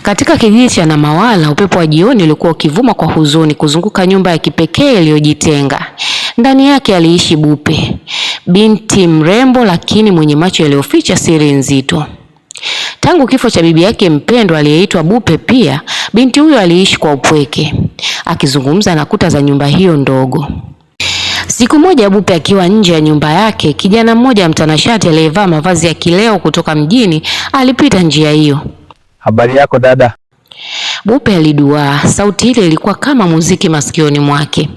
Katika kijiji cha Namawala, upepo wa jioni ulikuwa ukivuma kwa huzuni kuzunguka nyumba ya kipekee iliyojitenga. Ndani yake aliishi Bupe, binti mrembo lakini mwenye macho yaliyoficha siri nzito. Tangu kifo cha bibi yake mpendwa aliyeitwa Bupe, pia binti huyo aliishi kwa upweke, akizungumza na kuta za nyumba hiyo ndogo. Siku moja Bupe akiwa nje ya nyumba yake, kijana mmoja mtanashati aliyevaa mavazi ya kileo kutoka mjini alipita njia hiyo. Habari yako dada? Bupe aliduaa, sauti ile ilikuwa kama muziki masikioni mwake.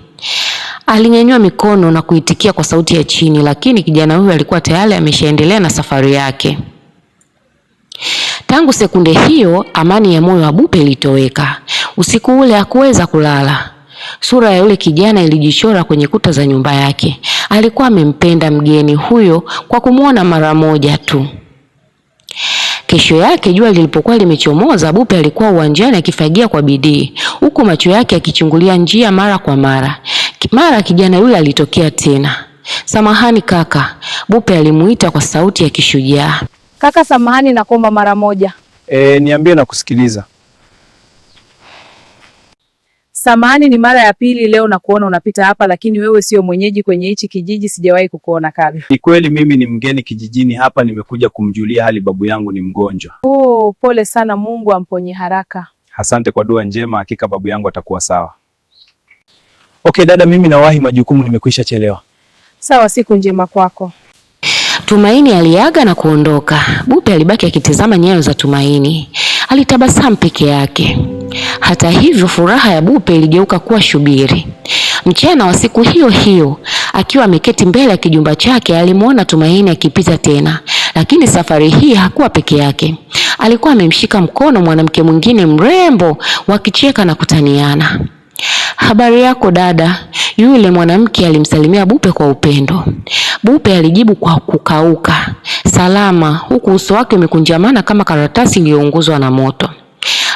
Alinyanyua mikono na kuitikia kwa sauti ya chini, lakini kijana huyo alikuwa tayari ameshaendelea na safari yake. Tangu sekunde hiyo, amani ya moyo wa Bupe ilitoweka. Usiku ule hakuweza kulala. Sura ya yule kijana ilijichora kwenye kuta za nyumba yake. Alikuwa amempenda mgeni huyo kwa kumuona mara moja tu. Kesho yake jua lilipokuwa limechomoza, Bupe alikuwa uwanjani akifagia kwa bidii, huku macho yake akichungulia njia mara kwa mara. Mara kijana yule alitokea tena. "Samahani kaka," Bupe alimuita kwa sauti ya kishujaa. "Kaka samahani, nakuomba mara moja." Niambie na kusikiliza." "Samahani, ni mara ya pili leo na kuona unapita hapa, lakini wewe sio mwenyeji kwenye hichi kijiji, sijawahi kukuona kabla." "Ni kweli mimi ni mgeni kijijini hapa, nimekuja kumjulia hali babu yangu ni mgonjwa." "Oh, pole sana, Mungu amponye haraka." "Asante kwa dua njema, hakika babu yangu atakuwa sawa." "Okay dada, mimi nawahi majukumu, nimekwisha chelewa." "Sawa, siku njema kwako." Tumaini aliaga na kuondoka. Bupe alibaki akitazama nyayo za Tumaini. Alitabasamu peke yake. Hata hivyo, furaha ya Bupe iligeuka kuwa shubiri. Mchana wa siku hiyo hiyo, akiwa ameketi mbele ya kijumba chake, alimuona Tumaini akipita tena, lakini safari hii hakuwa peke yake. Alikuwa amemshika mkono mwanamke mwingine mrembo, wakicheka na kutaniana. "Habari yako dada?" Yule mwanamke alimsalimia Bupe kwa upendo. Bupe alijibu kwa kukauka, "Salama," huku uso wake umekunjamana kama karatasi iliyounguzwa na moto.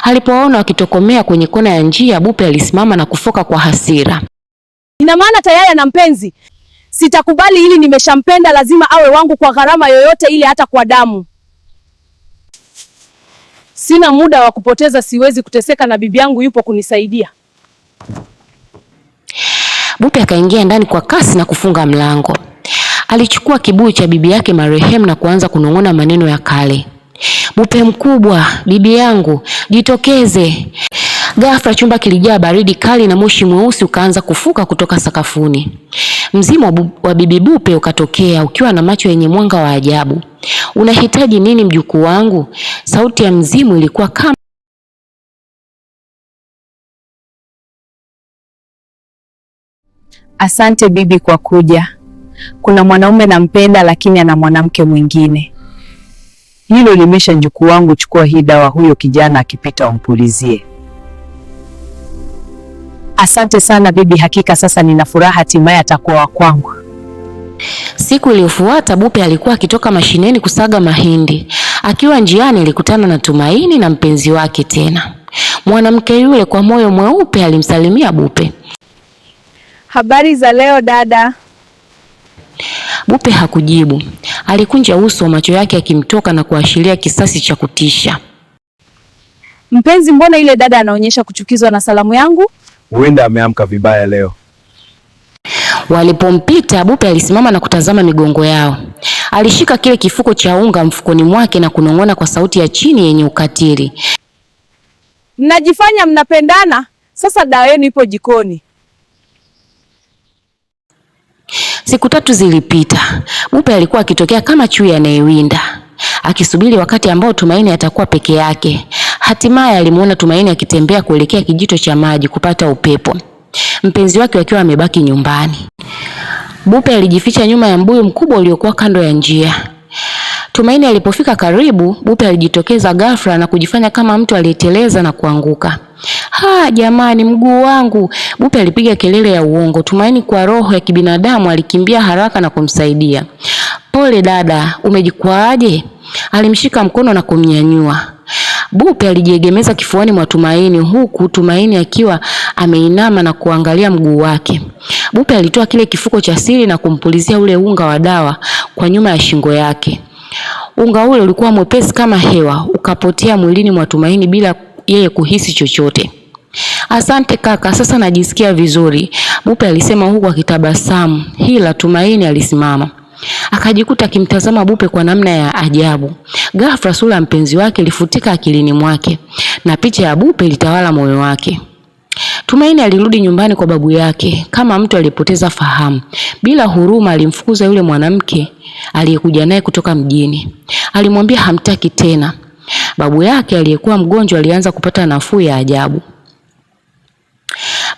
Alipoona wakitokomea kwenye kona ya njia, Bupe alisimama na kufoka kwa hasira. "Ina maana tayari ana mpenzi? Sitakubali hili, nimeshampenda, lazima awe wangu kwa gharama yoyote ile, hata kwa damu. Sina muda wa kupoteza, siwezi kuteseka na bibi yangu yupo kunisaidia." Bupe akaingia ndani kwa kasi na kufunga mlango. Alichukua kibuyu cha bibi yake marehemu na kuanza kunong'ona maneno ya kale. "Bupe mkubwa, bibi yangu, jitokeze." Ghafla chumba kilijaa baridi kali na moshi mweusi ukaanza kufuka kutoka sakafuni. Mzimu wa bibi Bupe ukatokea ukiwa na macho yenye mwanga wa ajabu. "Unahitaji nini mjukuu wangu?" Sauti ya mzimu ilikuwa kama "Asante bibi kwa kuja. Kuna mwanaume nampenda, lakini ana mwanamke mwingine." "Hilo limesha mjukuu wangu, chukua hii dawa, huyo kijana akipita umpulizie." "Asante sana bibi, hakika sasa nina furaha, hatimaye atakuwa wa kwangu." Siku iliyofuata Bupe alikuwa akitoka mashineni kusaga mahindi. Akiwa njiani alikutana na Tumaini na mpenzi wake tena. Mwanamke yule kwa moyo mweupe alimsalimia Bupe. "Habari za leo dada?" Bupe hakujibu. Alikunja uso, macho yake yakimtoka na kuashiria kisasi cha kutisha. "Mpenzi, mbona ile dada anaonyesha kuchukizwa na salamu yangu?" "Huenda ameamka vibaya leo." Walipompita, Bupe alisimama na kutazama migongo yao. Alishika kile kifuko cha unga mfukoni mwake na kunong'ona kwa sauti ya chini yenye ukatili. "Mnajifanya mnapendana, sasa dawa yenu ipo jikoni." Siku 3 zilipita. Bupe alikuwa akitokea kama chui anayewinda, akisubiri wakati ambao Tumaini atakuwa peke yake. Hatimaye alimuona Tumaini akitembea kuelekea kijito cha maji kupata upepo, mpenzi wake akiwa amebaki nyumbani. Bupe alijificha nyuma ya mbuyu mkubwa uliokuwa kando ya njia. Tumaini alipofika karibu, Bupe alijitokeza ghafla na kujifanya kama mtu aliyeteleza na kuanguka. Jamani, mguu wangu!" Bupe alipiga kelele ya uongo. Tumaini kwa roho ya kibinadamu alikimbia haraka na kumsaidia. "Pole dada, umejikwaaje?" Alimshika mkono na kumnyanyua. Bupe alijiegemeza kifuani mwa Tumaini, huku Tumaini akiwa ameinama na kuangalia mguu wake. Bupe alitoa kile kifuko cha siri na kumpulizia ule unga wa dawa kwa nyuma ya shingo yake. Unga ule ulikuwa mwepesi kama hewa, ukapotea mwilini mwa Tumaini bila yeye kuhisi chochote. Asante kaka, sasa najisikia vizuri, Bupe alisema huku akitabasamu. Ila Tumaini alisimama. Akajikuta akimtazama Bupe kwa namna ya ajabu. Ghafla sura ya mpenzi wake ilifutika akilini mwake na picha ya Bupe ilitawala moyo wake. Tumaini alirudi nyumbani kwa babu yake kama mtu aliyepoteza fahamu. Bila huruma alimfukuza yule mwanamke aliyekuja naye kutoka mjini. Alimwambia hamtaki tena. Babu yake aliyekuwa mgonjwa alianza kupata nafuu ya ajabu.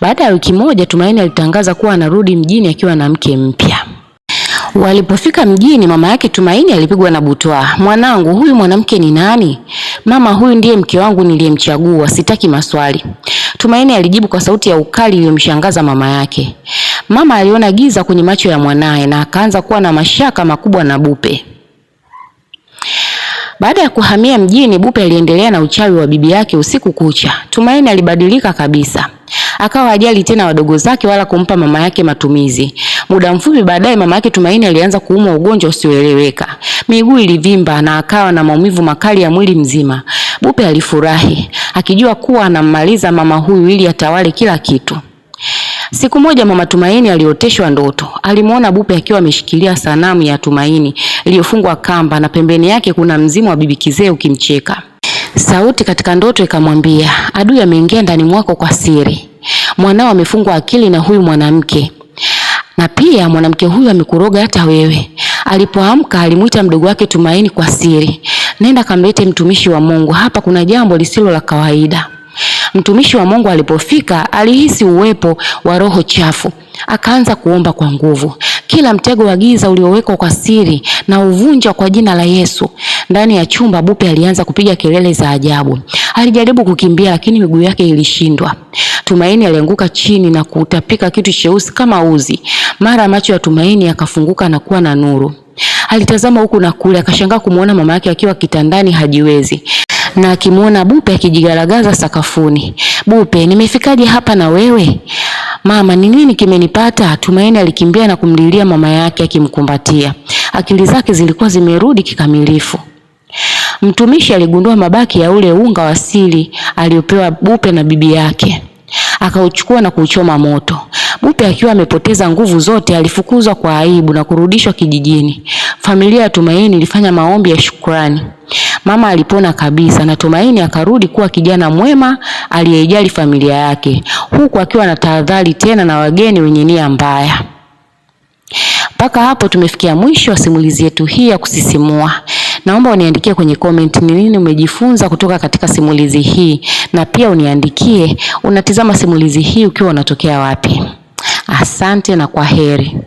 Baada ya wiki moja Tumaini alitangaza kuwa anarudi mjini akiwa na mke mpya. Walipofika mjini mama yake Tumaini alipigwa na butwaa. Mwanangu, huyu mwanamke ni nani? Mama, huyu ndiye mke wangu niliyemchagua, sitaki maswali. Tumaini alijibu kwa sauti ya ukali iliyomshangaza mama yake. Mama aliona giza kwenye macho ya mwanae na akaanza kuwa na mashaka makubwa na Bupe. Baada ya kuhamia mjini, Bupe aliendelea na uchawi wa bibi yake usiku kucha. Tumaini alibadilika kabisa. Akawa hajali tena wadogo zake wala kumpa mama yake matumizi. Muda mfupi baadaye mama yake Tumaini alianza kuumwa ugonjwa usioeleweka. Miguu ilivimba na akawa na maumivu makali ya mwili mzima. Bupe alifurahi, akijua kuwa anammaliza mama huyu ili atawale kila kitu. Siku moja mama Tumaini alioteshwa ndoto. Alimuona Bupe akiwa ameshikilia sanamu ya Tumaini iliyofungwa kamba na pembeni yake kuna mzimu wa bibi Kizee ukimcheka. Sauti katika ndoto ikamwambia, adui ameingia ndani mwako kwa siri. Mwanao amefungwa akili na huyu mwanamke. Na pia mwanamke huyu amekuroga hata wewe. Alipoamka alimuita mdogo wake Tumaini kwa siri. Nenda kamlete mtumishi wa Mungu, hapa kuna jambo lisilo la kawaida. Mtumishi wa Mungu alipofika alihisi uwepo wa roho chafu. Akaanza kuomba kwa nguvu. Kila mtego wa giza uliowekwa kwa siri na uvunja kwa jina la Yesu. Ndani ya chumba Bupe alianza kupiga kelele za ajabu. Alijaribu kukimbia lakini miguu yake ilishindwa. Tumaini alianguka chini na kutapika kitu cheusi kama uzi. Mara macho ya Tumaini yakafunguka na kuwa na nuru. Alitazama huku na kule, akashangaa kumuona mama yake akiwa kitandani hajiwezi. Na akimuona Bupe akijigaragaza sakafuni. Bupe, nimefikaje hapa na wewe? Mama, ni nini kimenipata? Tumaini alikimbia na kumlilia mama yake akimkumbatia. Akili zake zilikuwa zimerudi kikamilifu. Mtumishi aligundua mabaki ya ule unga wa siri aliopewa Bupe na bibi yake. Akauchukua na kuuchoma moto. Bupe akiwa amepoteza nguvu zote alifukuzwa kwa aibu na kurudishwa kijijini. Familia ya Tumaini ilifanya maombi ya shukrani. Mama alipona kabisa na Tumaini akarudi kuwa kijana mwema aliyejali familia yake, huku akiwa na tahadhari tena na wageni wenye nia mbaya. Mpaka hapo tumefikia mwisho wa simulizi yetu hii ya kusisimua. Naomba uniandikie kwenye comment ni nini umejifunza kutoka katika simulizi hii, na pia uniandikie unatizama simulizi hii ukiwa unatokea wapi. Asante na kwaheri.